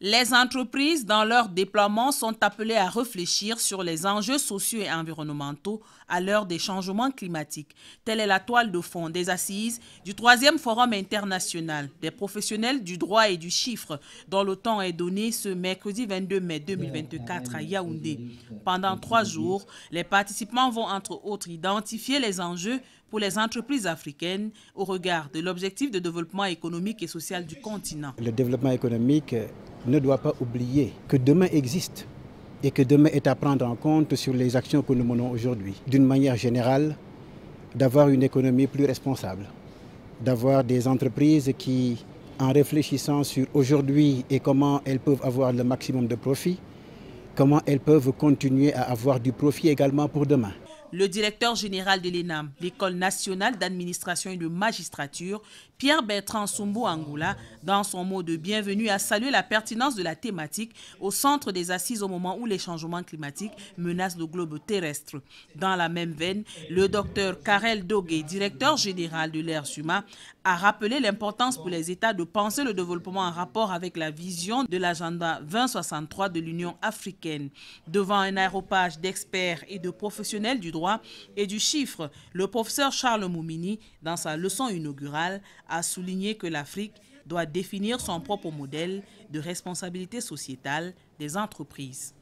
Les entreprises, dans leur déploiement, sont appelées à réfléchir sur les enjeux sociaux et environnementaux à l'heure des changements climatiques. Telle est la toile de fond des assises du 3e Forum international des professionnels du droit et du chiffre, dont le temps est donné ce mercredi 22 mai 2024 à Yaoundé. Pendant 3 jours, les participants vont entre autres identifier les enjeux pour les entreprises africaines au regard de l'objectif de développement économique et social du continent. Le développement économique ne doit pas oublier que demain existe et que demain est à prendre en compte sur les actions que nous menons aujourd'hui. D'une manière générale, d'avoir une économie plus responsable, d'avoir des entreprises qui, en réfléchissant sur aujourd'hui et comment elles peuvent avoir le maximum de profit, comment elles peuvent continuer à avoir du profit également pour demain. Le directeur général de l'ENAM, l'École nationale d'administration et de magistrature, Pierre-Bertrand Sumbu-Angoula, dans son mot de bienvenue, a salué la pertinence de la thématique au centre des assises au moment où les changements climatiques menacent le globe terrestre. Dans la même veine, le docteur Karel Dogué, directeur général de l'ERSUMA, a rappelé l'importance pour les États de penser le développement en rapport avec la vision de l'agenda 2063 de l'Union africaine. Devant un aéropage d'experts et de professionnels du droit et du chiffre, le professeur Charles Moumini, dans sa leçon inaugurale, a souligné que l'Afrique doit définir son propre modèle de responsabilité sociétale des entreprises.